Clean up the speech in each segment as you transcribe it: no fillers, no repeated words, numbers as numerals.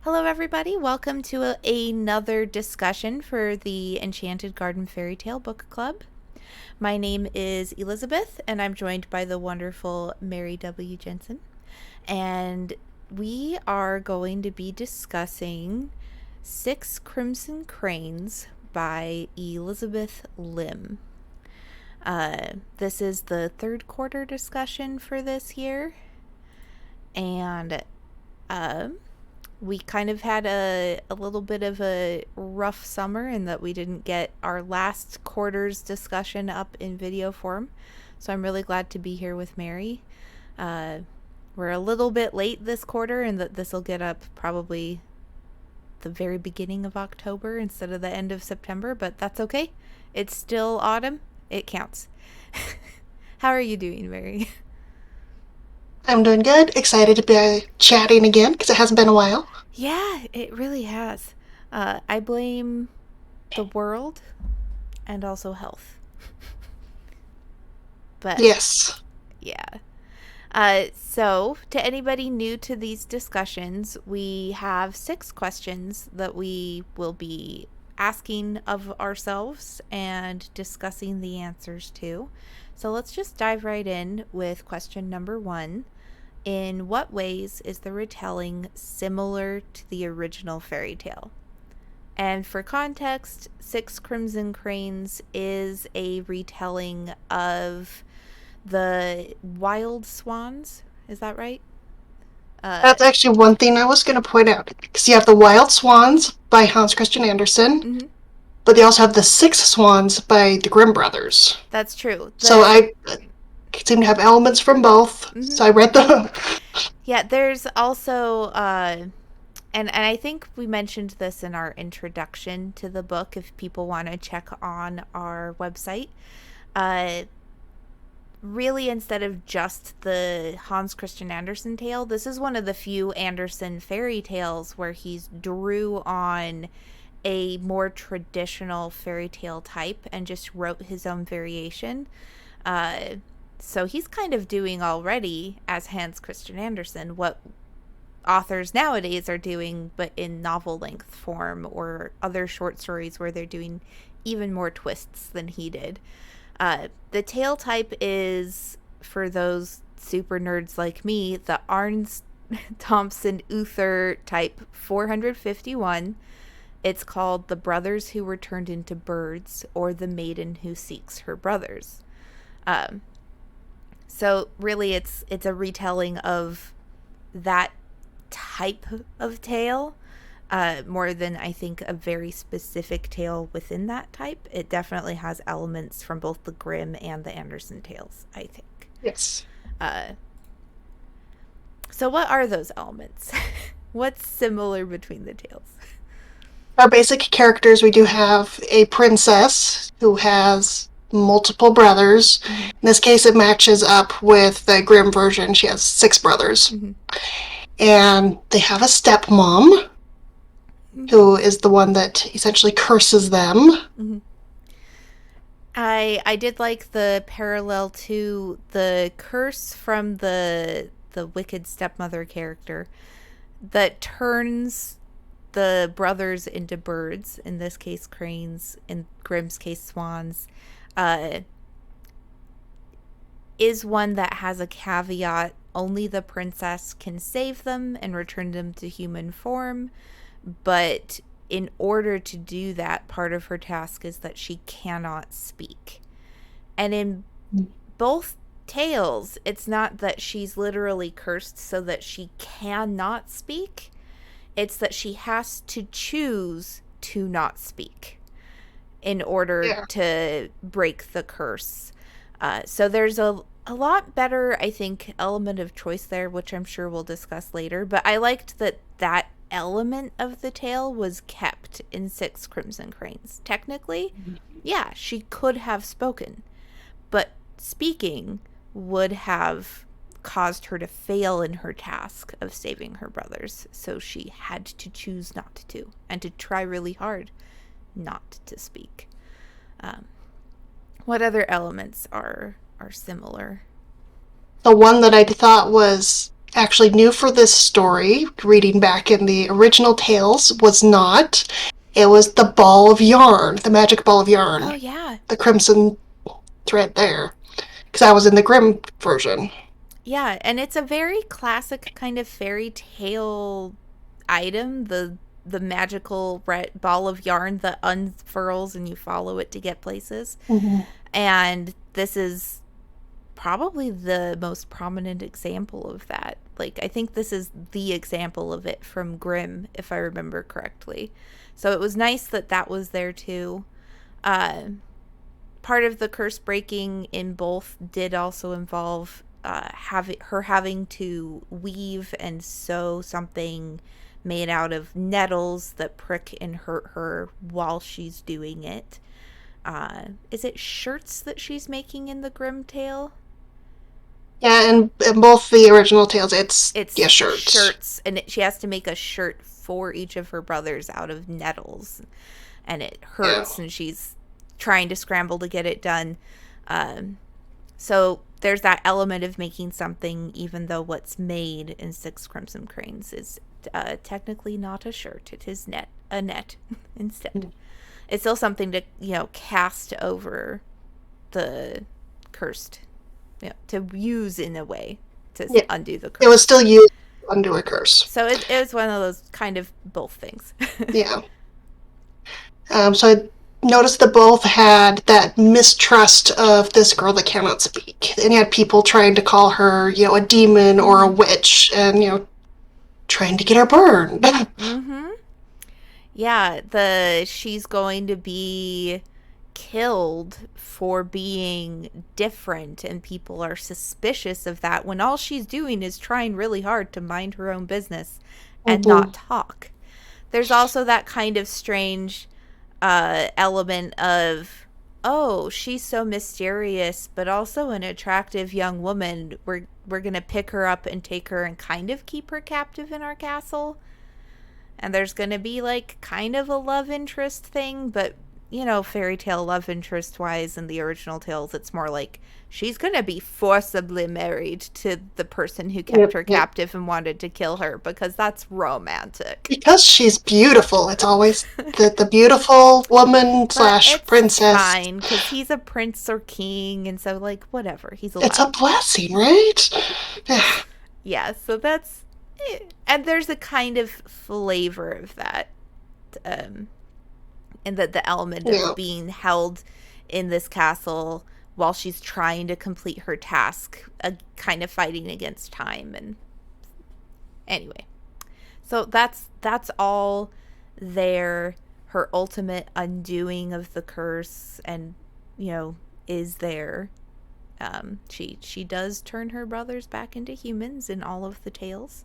Hello, everybody. Welcome to another discussion for the Enchanted Garden Fairy Tale Book Club. My name is Elizabeth, and I'm joined by the wonderful Mary W. Jensen. And we are going to be discussing Six Crimson Cranes by Elizabeth Lim. This is the third quarter discussion for this year, and we kind of had a little bit of a rough summer in that we didn't get our last quarter's discussion up in video form. So I'm really glad to be here with Mary. We're a little bit late this quarter, and that this will get up probably the very beginning of October instead of the end of September, but that's okay. It's still autumn. It counts. How are you doing, Mary? I'm doing good. Excited to be chatting again because it hasn't been a while. Yeah, it really has. I blame the world and also health. But Yes. yeah. So, to anybody new to these discussions, we have 6 questions that we will be asking of ourselves and discussing the answers to. So, let's just dive right in with question number 1. In what ways is the retelling similar to the original fairy tale? And for context, Six Crimson Cranes is a retelling of the Wild Swans. Is that right? Uh, That's actually one thing I was going to point out. Because you have the Wild Swans by Hans Christian Andersen, mm-hmm. but they also have the Six Swans by the Grimm brothers. That's true. So I seem to have elements from both. Mm-hmm. So I read the. Yeah, there's also, and I think we mentioned this in our introduction to the book. If people want to check on our website, uh, really, instead of just the Hans Christian Andersen tale, this is one of the few Andersen fairy tales where he's drew on a more traditional fairy tale type and just wrote his own variation. Uh, so he's kind of doing already, as Hans Christian Andersen, what authors nowadays are doing, but in novel length form or other short stories where they're doing even more twists than he did. The tale type is, for those super nerds like me, the Arns Thompson Uther type 451. It's called The Brothers Who Were Turned into Birds, or The Maiden Who Seeks Her Brothers. Um, so really, it's a retelling of that type of tale, more than I think a very specific tale within that type. It definitely has elements from both the Grimm and the Andersen tales, I think. Yes. Uh, so, what are those elements? What's similar between the tales? Our basic characters, we do have a princess who has multiple brothers. Mm-hmm. In this case, it matches up with the Grimm version. She has 6 brothers. Mm-hmm. And they have a stepmom who is the one that essentially curses them. Mm-hmm. I did like the parallel to the curse from the wicked stepmother character that turns the brothers into birds, in this case cranes, in Grimm's case swans, uh, is one that has a caveat. Only the princess can save them and return them to human form, but in order to do that, part of her task is that she cannot speak. And in both tales, it's not that she's literally cursed so that she cannot speak. It's that she has to choose to not speak in order Yeah. to break the curse. So there's a lot better, I think, element of choice there, which I'm sure we'll discuss later. But I liked that that element of the tale was kept in Six Crimson Cranes. Technically, yeah, she could have spoken, but speaking would have caused her to fail in her task of saving her brothers. So she had to choose not to, and to try really hard not to speak. Um, what other elements are similar? The one that I thought was actually knew for this story, reading back in the original tales, was not. It was the ball of yarn, the magic ball of Oh yarn, yeah. the crimson thread there. Because I was in the Grimm version. Yeah, and it's a very classic kind of fairy tale item, the magical ball of yarn that unfurls and you follow it to get places. Mm-hmm. And this is probably the most prominent example of that. Like, I think this is the example of it from Grimm, if I remember correctly. So it was nice that that was there too. Uh, Part of the curse breaking in both did also involve having to weave and sew something made out of nettles that prick and hurt her while she's doing it. Is it shirts that she's making in the Grimm tale? Yeah, and in both the original tales, it's, It's yeah, shirts. shirts, and she has to make a shirt for each of her brothers out of nettles, and it Yeah. hurts, and she's trying to scramble to get it done. Um, so there's that element of making something, even though what's made in Six Crimson Cranes is technically not a shirt; it is a net instead. It's still something to cast over the cursed, to use in a way to Yeah. undo the It was curse. still used to undo a curse. So it was one of those kind of both things. Yeah. So I noticed that both had that mistrust of this girl that cannot speak. And you had people trying to call her, a demon or a Mm-hmm. witch, and, trying to get her burned. Mm-hmm. Yeah, she's going to be killed for being different, and people are suspicious of that when all she's doing is trying really hard to mind her own business and not Mm-hmm. talk. There's also that kind of strange element of, oh, she's so mysterious but also an attractive young woman. We're going to pick her up and take her and kind of keep her captive in our castle. And there's going to be like kind of a love interest thing, but fairy tale love interest wise in the original tales, it's more like she's going to be forcibly married to the person who kept Yep, her yep. captive and wanted to kill her because that's romantic. Because she's beautiful. It's always the beautiful woman But slash it's princess. fine because he's a prince or king, and so, like, whatever, he's It's a allowed. blessing, right? Yeah, so that's. And there's a kind of flavor of that. Um, and the element Yeah. of being held in this castle while she's trying to complete her task, kind of fighting against time. And anyway, so that's all there. Her ultimate undoing of the curse, and is there. She does turn her brothers back into humans in all of the tales.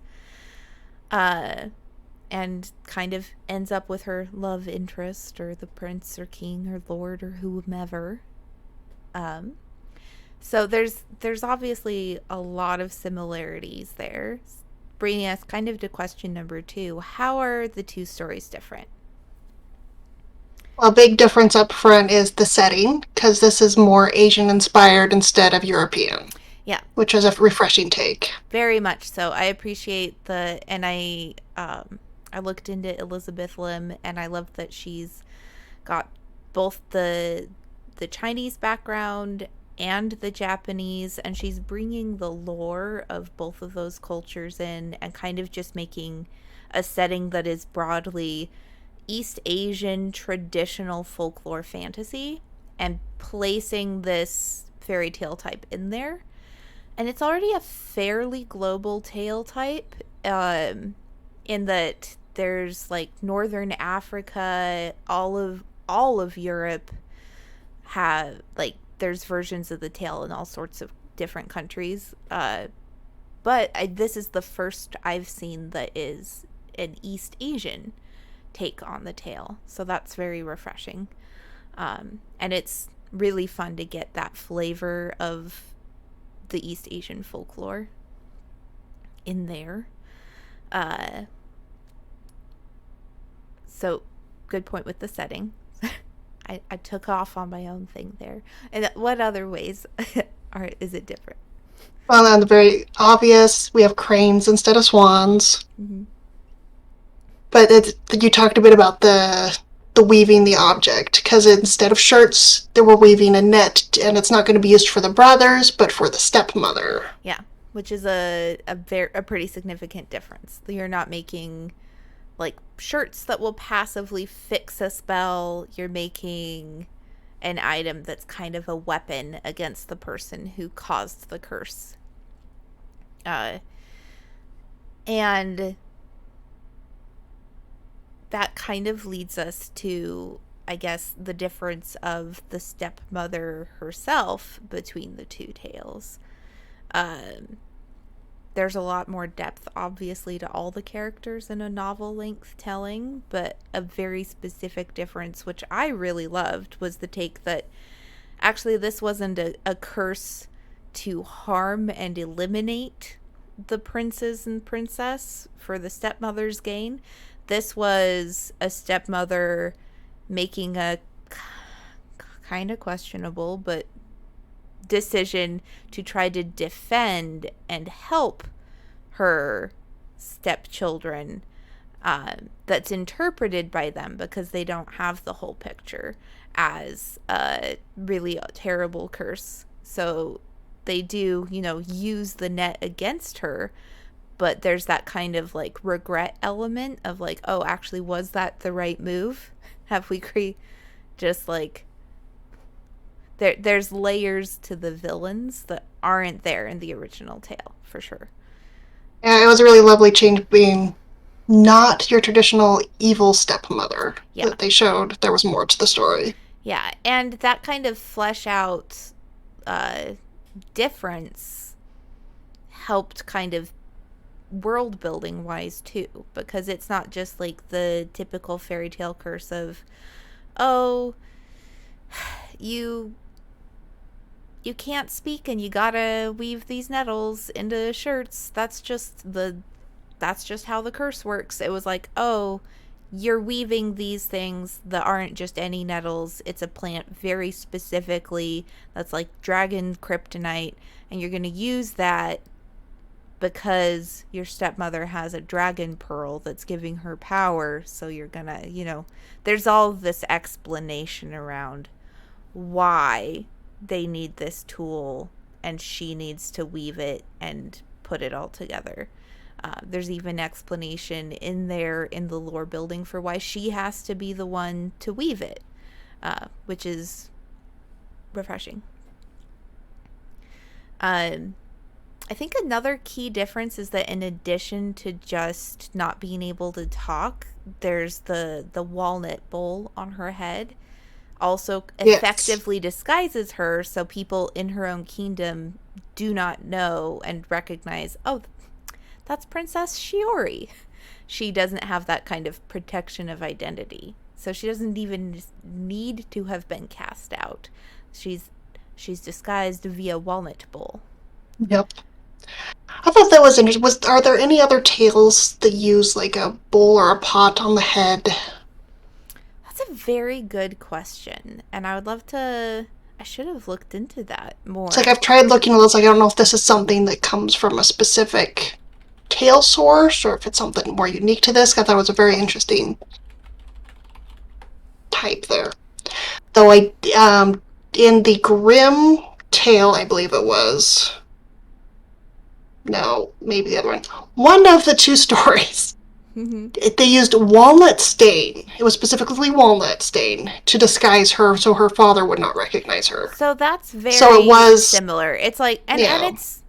Uh, and kind of ends up with her love interest or the prince or king or lord or whomever. Um, so there's obviously a lot of similarities there, bringing us kind of to question number 2: how are the two stories different? A big difference up front is the setting, because this is more Asian inspired instead of European, Yeah, which is a refreshing take. very much so. I appreciate and I looked into Elizabeth Lim, and I love that she's got both the Chinese background and the Japanese, and she's bringing the lore of both of those cultures in and kind of just making a setting that is broadly East Asian traditional folklore fantasy and placing this fairy tale type in there. And it's already a fairly global tale type, in that there's like Northern Africa, all of Europe have, like, there's versions of the tale in all sorts of different countries. But this is the first I've seen that is an East Asian take on the tale, so that's very refreshing. And it's really fun to get that flavor of the East Asian folklore in there. Uh, so, good point with the setting. I took off on my own thing there. And what other ways is it different? Well, and the very obvious, we have cranes instead of swans. Mm-hmm. But you talked a bit about the weaving the object, because instead of shirts, they were weaving a net, and it's not going to be used for the brothers, but for the stepmother. Yeah, which is a pretty significant difference. You're not making like shirts that will passively fix a spell. You're making an item that's kind of a weapon against the person who caused the curse. Uh, and that kind of leads us to, I guess, the difference of the stepmother herself between the two tales. Um, there's a lot more depth, obviously, to all the characters in a novel length telling, but a very specific difference, which I really loved, was the take that actually this wasn't a curse to harm and eliminate the princes and princess for the stepmother's gain. This was a stepmother making a kind of questionable but decision to try to defend and help her stepchildren, that's interpreted by them because they don't have the whole picture as a really terrible curse. So they do, use the net against her, but there's that kind of like regret element of like, oh, actually, was that the right move? Have we just like there's layers to the villains that aren't there in the original tale for sure. Yeah, it was a really lovely change being not your traditional evil stepmother Yeah. that they showed. There was more to the story. Yeah, and that kind of flesh out uh, difference helped kind of world building wise too, because it's not just like the typical fairy tale curse of, oh, you you can't speak and you gotta weave these nettles into shirts. That's just how the curse works. It was like, oh, you're weaving these things that aren't just any nettles. It's a plant very specifically that's like dragon kryptonite, and you're going to use that because your stepmother has a dragon pearl that's giving her power. So you're going to, there's all this explanation around why they need this tool and she needs to weave it and put it all together. There's even explanation in there in the lore building for why she has to be the one to weave it, which is refreshing. I think another key difference is that in addition to just not being able to talk, there's the walnut bowl on her head also Yes. effectively disguises her so people in her own kingdom do not know and recognize, oh, that's Princess Shiori. She doesn't have that kind of protection of identity. So she doesn't even need to have been cast out. She's disguised via Walnut Bowl. Yep. I thought that was interesting. Are there any other tales that use like a bowl or a pot on the head? That's a very good question, and I would love to. I should have looked into that It's like more. I've tried looking at this. Like I don't know if this is something that comes from a specific tale source or if it's something more unique to this. I thought it was a very interesting type there. Though in the Grimm tale, I believe it was. No, maybe the other one. One of the two stories, Mm-hmm. they used walnut stain. It was specifically walnut stain to disguise her so her father would not recognize her. So that's So it very was, similar. It's like, and yeah, it's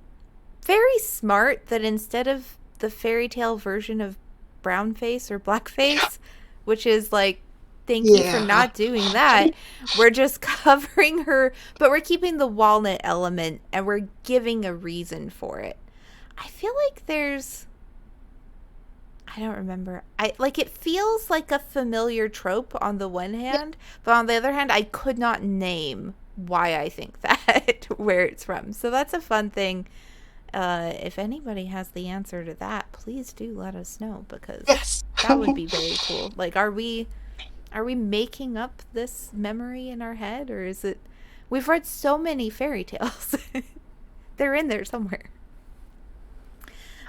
very smart that instead of the fairy tale version of brown face or black face, which is like, thank you for yeah. not doing that, we're just covering her, but we're keeping the walnut element and we're giving a reason for it. I feel like there's, I don't remember. I like, it feels like a familiar trope on the one hand, but on the other hand, I could not name why I think that, where it's from. So that's a fun thing. If anybody has the answer to that, please do let us know because Yes. that would be very cool. Like, are we making up this memory in our head, or is it? We've read so many fairy tales. They're in there somewhere.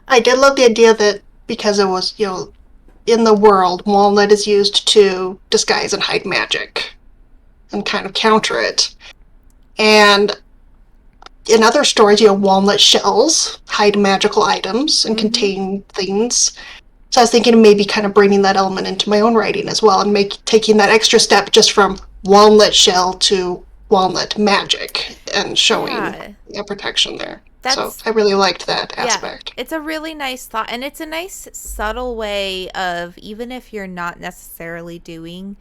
I did love the idea that because it was, in the world, walnut is used to disguise and hide magic and kind of counter it. And in other stories, walnut shells hide magical items and contain things. So I was thinking of maybe kind of bringing that element into my own writing as well and taking that extra step just from walnut shell to walnut magic and showing protection there. So That's I really liked that Yeah, aspect. it's a really nice thought, and it's a nice subtle way of, even if you're not necessarily doing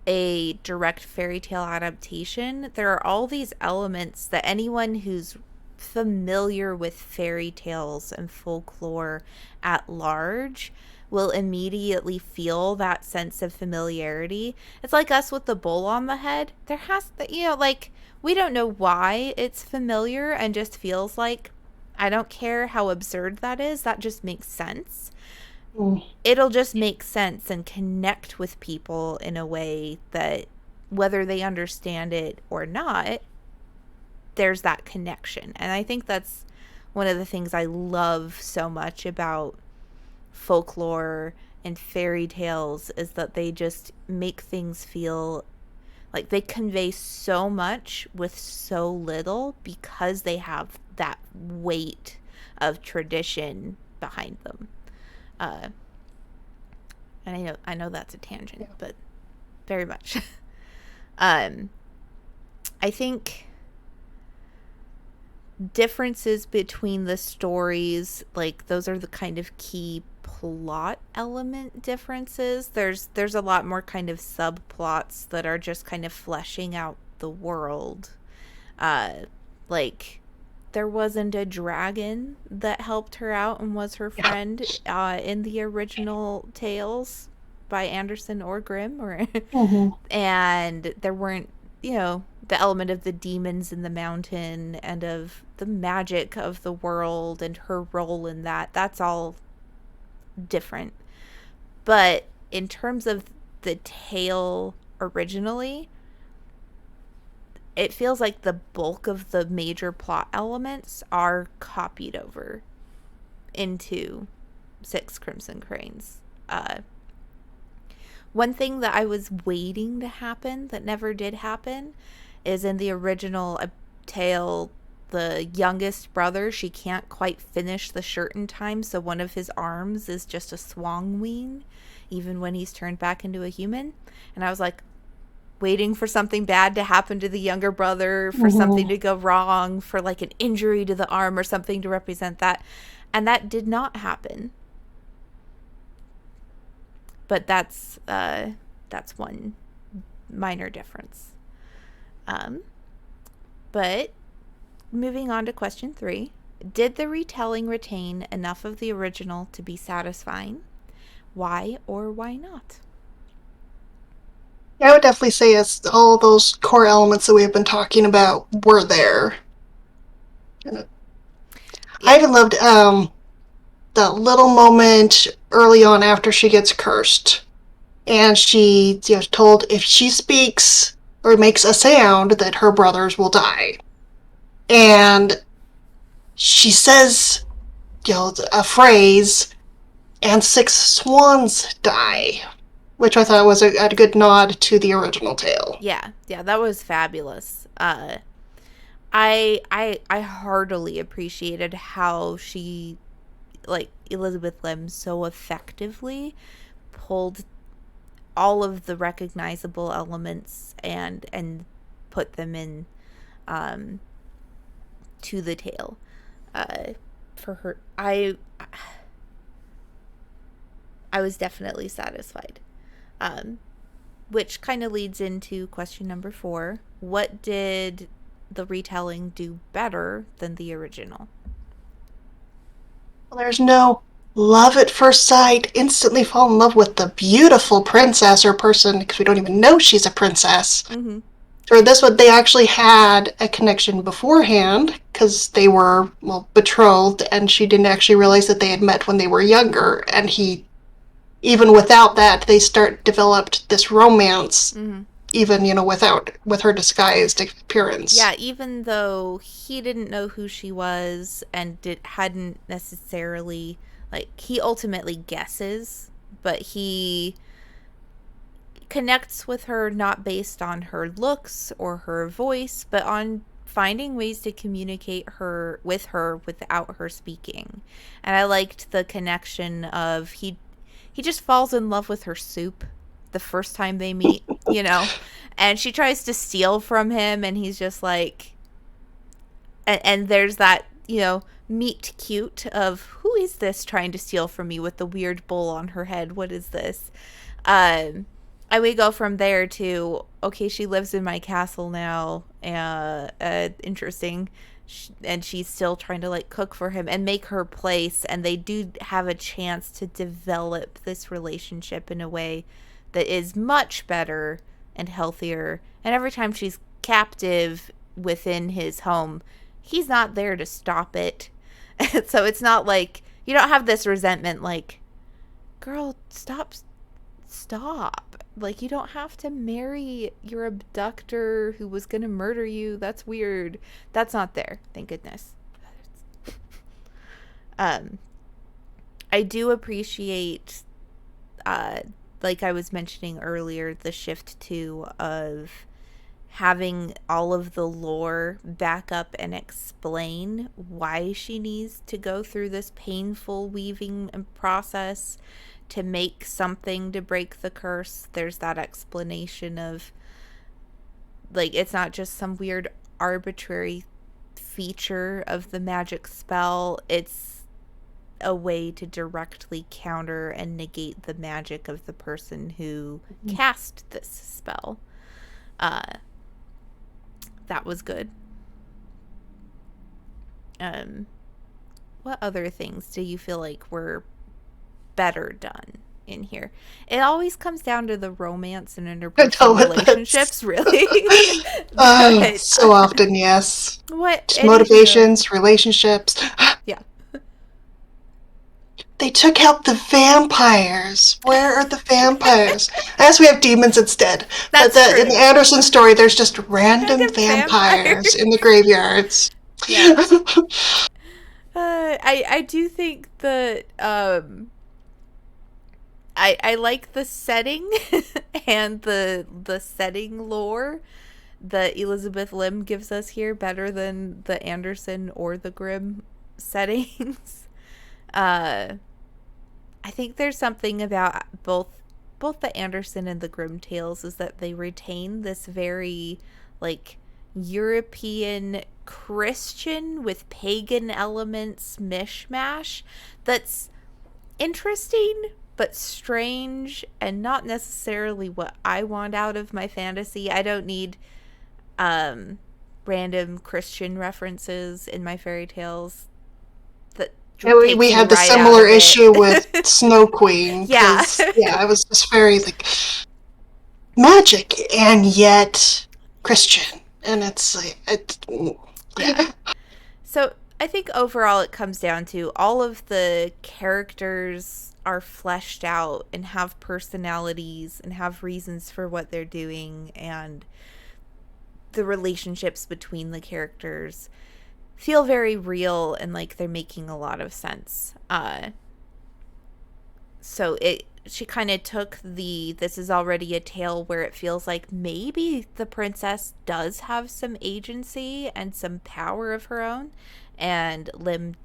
a direct fairy tale adaptation, there are all these elements that anyone who's familiar with fairy tales and folklore at large will immediately feel that sense of familiarity. It's like us with the bowl on the head. There has to, like, we don't know why it's familiar and just feels like, I don't care how absurd that is, that just makes sense. It'll just make sense and connect with people in a way that, whether they understand it or not, there's that connection. And I think that's one of the things I love so much about folklore and fairy tales, is that they just make things feel like they convey so much with so little, because they have that weight of tradition behind them. And I know that's a tangent, but very much. I think differences between the stories, like, those are the kind of key plot element differences. There's a lot more kind of subplots that are just kind of fleshing out the world. Like, there wasn't a dragon that helped her out and was her friend in the original tales by Anderson or Grimm, and there weren't, the element of the demons in the mountain and of the magic of the world and her role in that. That's all different. But in terms of the tale originally, it feels like the bulk of the major plot elements are copied over into Six Crimson Cranes. One thing that I was waiting to happen that never did happen is, in the original tale, the youngest brother, she can't quite finish the shirt in time, so one of his arms is just a swan wing, even when he's turned back into a human. And I was like, waiting for something bad to happen to the younger brother, for something to go wrong, for like an injury to the arm or something to represent that. And that did not happen. But that's one minor difference. But moving on to question 3. Did the retelling retain enough of the original to be satisfying? Why or why not? I would definitely say all those core elements that we have been talking about were there. I even loved the little moment early on after she gets cursed. And she told if she speaks or makes a sound that her brothers will die. And she says, a phrase, and 6 swans die, which I thought was a good nod to the original tale. Yeah, that was fabulous. I heartily appreciated how she, like, Elizabeth Lim so effectively pulled all of the recognizable elements and put them in to the tale. For her, I was definitely satisfied. Which kind of leads into question number 4. What did the retelling do better than the original? Well, there's no love at first sight, instantly fall in love with the beautiful princess or person, because we don't even know she's a princess. Mm-hmm. For this one, they actually had a connection beforehand, because they were, betrothed, and she didn't actually realize that they had met when they were younger, and even without that, they developed this romance even, with her disguised appearance. Yeah, even though he didn't know who she was and hadn't necessarily, like, he ultimately guesses, but he connects with her not based on her looks or her voice, but on finding ways to communicate her without her speaking. And I liked the connection of he just falls in love with her soup the first time they meet, and she tries to steal from him, and he's just like, and there's that, meet cute of, who is this trying to steal from me with the weird bowl on her head? What is this? Um, and we go from there to, okay, she lives in my castle now. Interesting. And she's still trying to, like, cook for him and make her place. And they do have a chance to develop this relationship in a way that is much better and healthier. And every time she's captive within his home, he's not there to stop it. So it's not like you don't have this resentment like, girl, stop. Like, you don't have to marry your abductor who was going to murder you. That's weird. That's not there. Thank goodness. Um, I do appreciate, like I was mentioning earlier, the shift too of having all of the lore back up and explain why she needs to go through this painful weaving process to make something to break the curse. There's that explanation of, like, it's not just some weird arbitrary feature of the magic spell. It's a way to directly counter and negate the magic of the person who cast this spell. That was good. What other things do you feel like were better done in here? It always comes down to the romance and interpersonal relationships, really. But, So often, yes. What? Just motivations, relationships. Yeah. They took out the vampires. Where are the vampires? As we have demons instead. That's true. In the Anderson story, there's just random vampires in the graveyards. Yeah. I do think that I like the setting and the setting lore that Elizabeth Lim gives us here better than the Anderson or the Grimm settings. I think there's something about both the Anderson and the Grimm tales is that they retain this very, like, European Christian with pagan elements mishmash that's interesting but strange and not necessarily what I want out of my fantasy. I don't need random Christian references in my fairy tales. That we had the similar issue with Snow Queen. Yeah. Yeah, it was just very, like, magic and yet Christian. And it's like, yeah. So I think overall it comes down to all of the characters are fleshed out and have personalities and have reasons for what they're doing, and the relationships between the characters feel very real and like they're making a lot of sense. So she kind of took this is already a tale where it feels like maybe the princess does have some agency and some power of her own, and Lim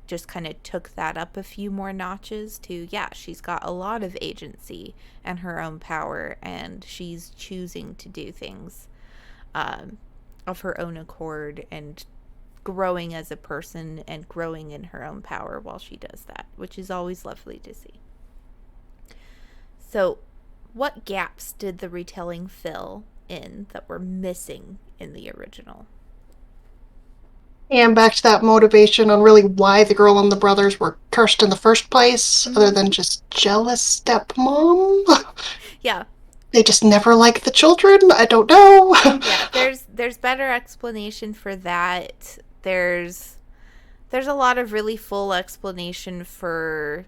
just kind of took that up a few more notches to, yeah, she's got a lot of agency and her own power, and she's choosing to do things of her own accord and growing as a person and growing in her own power while she does that, which is always lovely to see. So, what gaps did the retelling fill in that were missing in the original? And back to that motivation on really why the girl and the brothers were cursed in the first place, other than just jealous stepmom. Yeah. They just never liked the children. I don't know. Yeah, there's better explanation for that. There's a lot of really full explanation for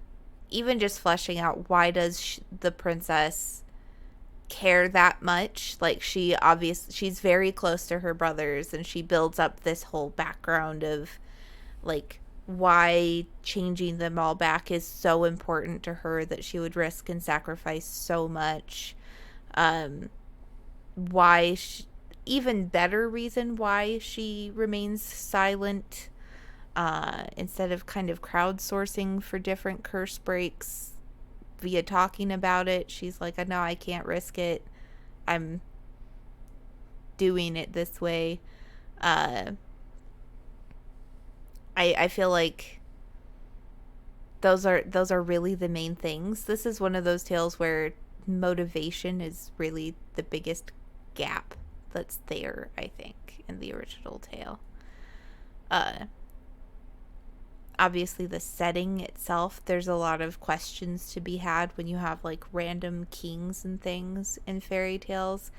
even just fleshing out why does the princess care that much. Like, she's very close to her brothers, and she builds up this whole background of like why changing them all back is so important to her, that she would risk and sacrifice so much. um why she, Even better reason why she remains silent, instead of kind of crowdsourcing for different curse breaks via talking about it. She's like, no, I can't risk it. I'm doing it this way. uh I feel like those are really the main things. This is one of those tales where motivation is really the biggest gap that's there, I think, in the original tale. Uh Obviously the setting itself, there's a lot of questions to be had when you have like random kings and things in fairy tales.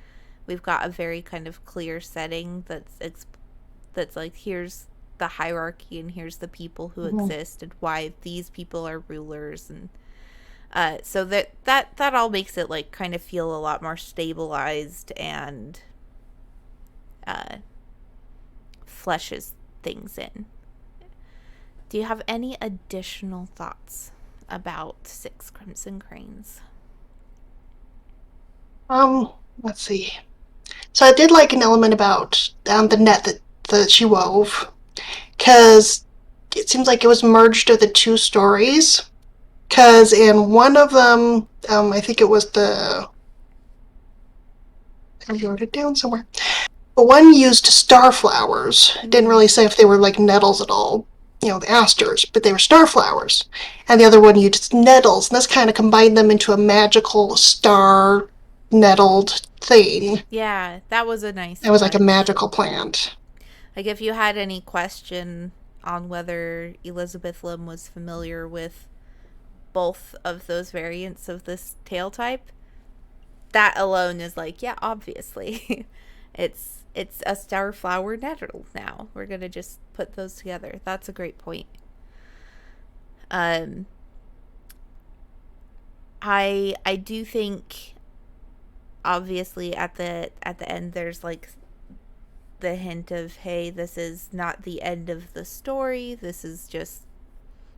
We've got a very kind of clear setting that's like, here's the hierarchy and here's the people who Mhm. exist and why these people are rulers. And so that all makes it like kind of feel a lot more stabilized, and uh, fleshes things in. Do you have any additional thoughts about Six Crimson Cranes? Let's see. So I did like an element about the net that she wove, because it seems like it was merged of the two stories. Because in one of them, I think it was I wrote it down somewhere. But one used starflowers. It didn't really say if they were like nettles at all, the asters, but they were starflowers. And the other one used nettles, and this kind of combined them into a magical star nettled thing. Yeah, that was a nice It was like a touch. magical plant. Like, if you had any question on whether Elizabeth Lim was familiar with both of those variants of this tail type, that alone is like, yeah, obviously. it's a starflower nettle now. We're gonna just put those together. That's a great point. Um I do think, obviously, at the end there's like the hint of, hey, this is not the end of the story. This is just,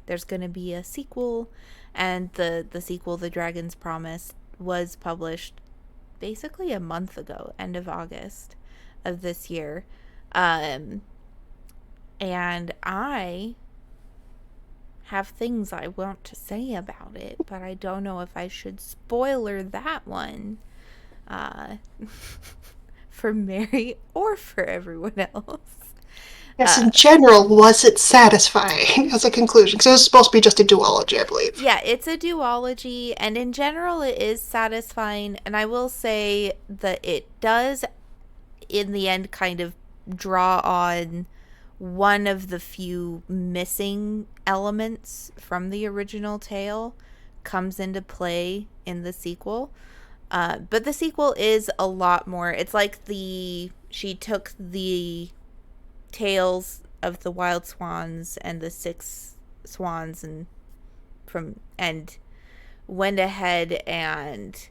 there's going to be a sequel. And the sequel, The Dragon's Promise, was published basically a month ago, end of August of this year. um and I have things I want to say about it, but I don't know if I should spoiler that one, uh for Mary or for everyone else. Yes, uh in general, was it satisfying as a conclusion? Because it was supposed to be just a duology, I believe. Yeah, it's a duology, and in general, it is satisfying. And I will say that it does, in the end, kind of draw on one of the few missing elements from the original tale, comes into play in the sequel. But the sequel is a lot more. It's like she took the tales of the Wild Swans and the Six Swans and went ahead and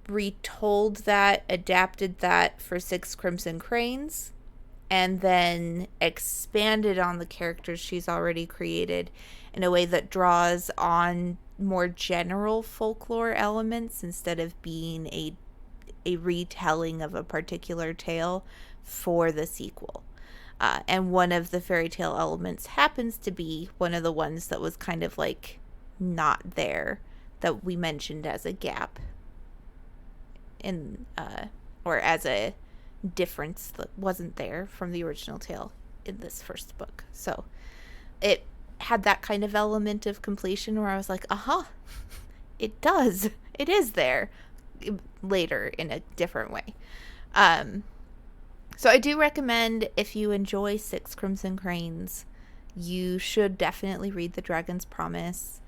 retold that, adapted that for Six Crimson Cranes, and then expanded on the characters she's already created in a way that draws on more general folklore elements instead of being a retelling of a particular tale for the sequel. And one of the fairy tale elements happens to be one of the ones that was kind of like not there, that we mentioned as a gap in, or as a difference that wasn't there from the original tale in this first book. So it had that kind of element of completion where I was like, it does. It is there later in a different way. Um, so I do recommend, if you enjoy Six Crimson Cranes, you should definitely read The Dragon's Promise.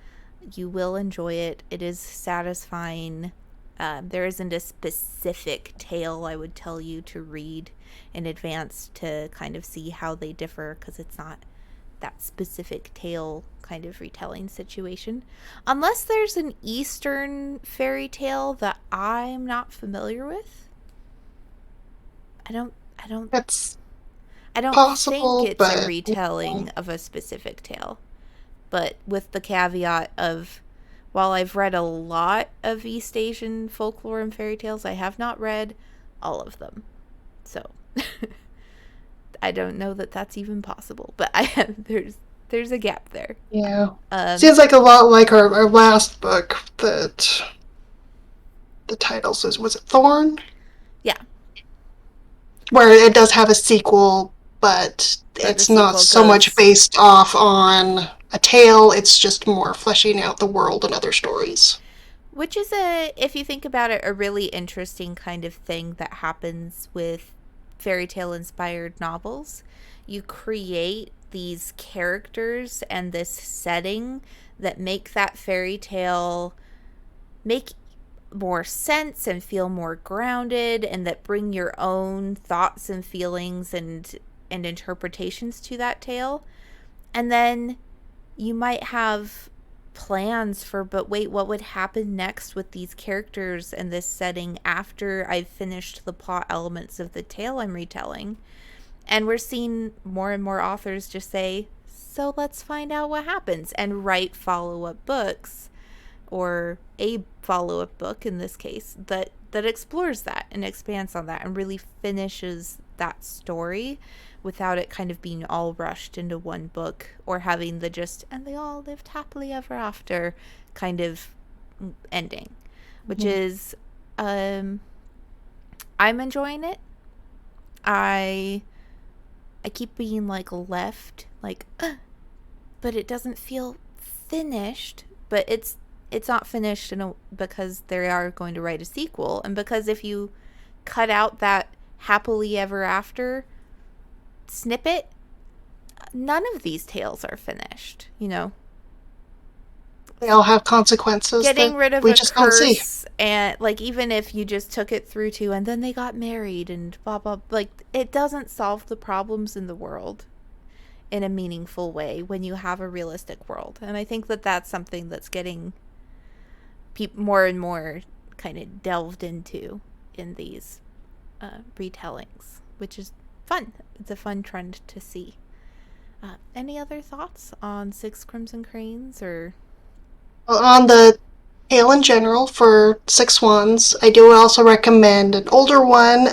You will enjoy it. It is satisfying. There isn't a specific tale I would tell you to read in advance to kind of see how they differ, because it's not that specific tale kind of retelling situation. Unless there's an Eastern fairy tale that I'm not familiar with. I don't I don't It's I don't think possible, it's a but retelling of a specific tale. But with the caveat of, while I've read a lot of East Asian folklore and fairy tales, I have not read all of them. So I don't know that that's even possible, but there's a gap there. yeah. Um, Seems like a lot like our last book that the title says, was it Thorn? yeah, Where it does have a sequel, but but the it's not sequel so much goes, based off on a tale, it's just more fleshing out the world and other stories. which is a, if you think about it, a really interesting kind of thing that happens with fairy tale inspired novels. You create these characters and this setting that make that fairy tale make more sense and feel more grounded, and that bring your own thoughts and feelings and interpretations to that tale. And then you might have plans for, but wait, what would happen next with these characters and this setting after I've finished the plot elements of the tale I'm retelling? And we're seeing more and more authors just say, so let's find out what happens, and write follow-up books, or a follow-up book in this case, that explores that and expands on that and really finishes that story without it kind of being all rushed into one book, or having the just and they all lived happily ever after kind of ending, which is I'm enjoying it. I keep being like left like but it doesn't feel finished, but it's not finished because they are going to write a sequel, and because if you cut out that happily ever after snippet, none of these tales are finished, you know. They all have consequences Getting that rid of we a just don't see. curse, and like even if you just took it through to and then they got married and blah blah, like it doesn't solve the problems in the world in a meaningful way when you have a realistic world. And I think that that's something that's getting more and more kind of delved into in these retellings, which is fun. It's a fun trend to see. Any other thoughts on Six Crimson Cranes? Or On the tale in general for Six Swans, I do also recommend an older one,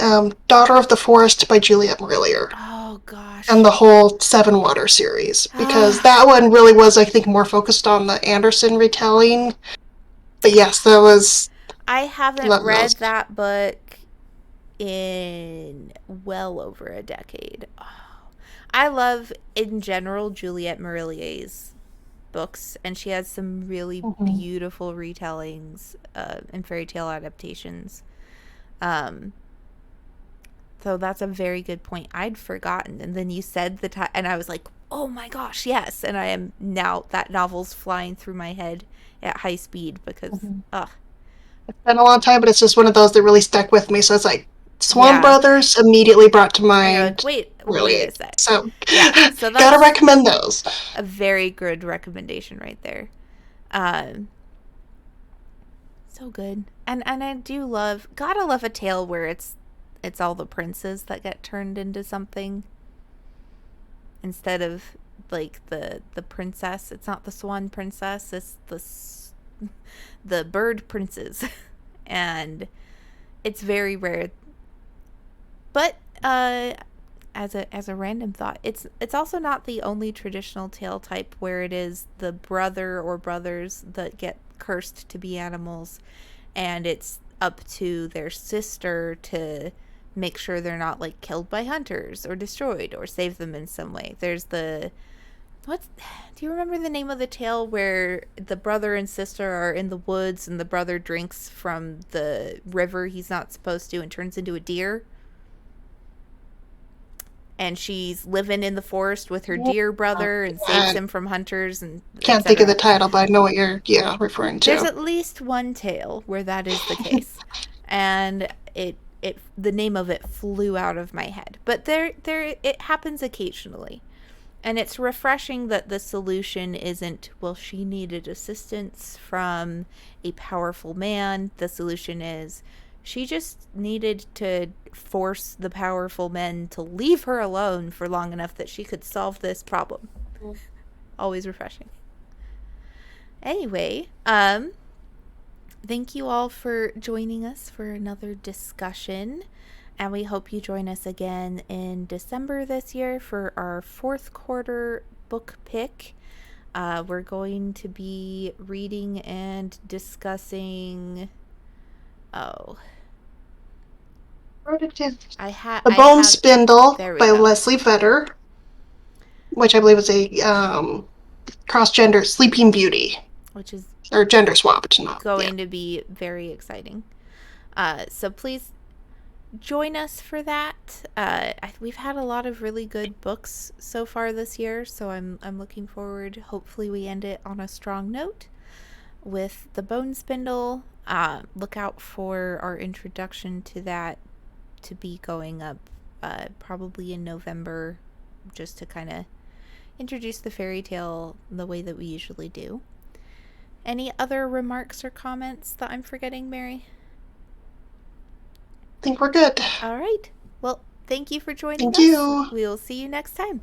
Daughter of the Forest by Juliet Marillier, oh and gosh, the whole Seven Water series, because that one really was, I think, more focused on the Anderson retelling. But yes, that was I haven't love read those. that book in well over a decade. Oh, I love, in general, Juliette Marillier's books, and she has some really Mm-hmm. beautiful retellings and fairy tale adaptations. Um, so that's a very good point. I'd forgotten, and then you said the time, and I was like, "Oh my gosh, yes!" And I am now, that novel's flying through my head at high speed because, Mm-hmm. ugh, It's been a long time, but it's just one of those that really stuck with me. So it's like Swan yeah. Brothers immediately brought to And you're like, mind. wait Really, a sec. so Yeah, so gotta that's recommend those. a very good recommendation right there. Um, so good. And I do love, gotta love a tale where it's all the princes that get turned into something instead of like the princess. It's not the swan princess, it's the bird princes. And it's very rare. But as a random thought, it's also not the only traditional tale type where it is the brother or brothers that get cursed to be animals, and it's up to their sister to make sure they're not like killed by hunters or destroyed or save them in some way. There's the, what, do you remember the name of the tale where the brother and sister are in the woods and the brother drinks from the river he's not supposed to and turns into a deer? And she's living in the forest with her deer brother and saves I him from hunters and can't think of the etc. title, but I know what you're referring There's to. at least one tale where that is the case, and the name of it flew out of my head. But there it happens occasionally, And it's refreshing that the solution isn't, well, she needed assistance from a powerful man. The solution is she just needed to force the powerful men to leave her alone for long enough that she could solve this problem. Always refreshing. Anyway, thank you all for joining us for another discussion. And we hope you join us again in December this year for our fourth quarter book pick. We're going to be reading and discussing. Oh, The Bone Spindle There we by go. Leslie Vedder, which I believe is a cross-gender Sleeping Beauty, Which is or gender swapped. Not, going to be very exciting. So please join us for that. We've had a lot of really good books so far this year, so I'm looking forward. Hopefully, we end it on a strong note with the Bone Spindle. Look out for our introduction to that to be going up probably in November, just to kind of introduce the fairy tale the way that we usually do. Any other remarks or comments that I'm forgetting, Mary? I think we're good. All right. Well, thank you for joining Thank us. you. We'll see you next time.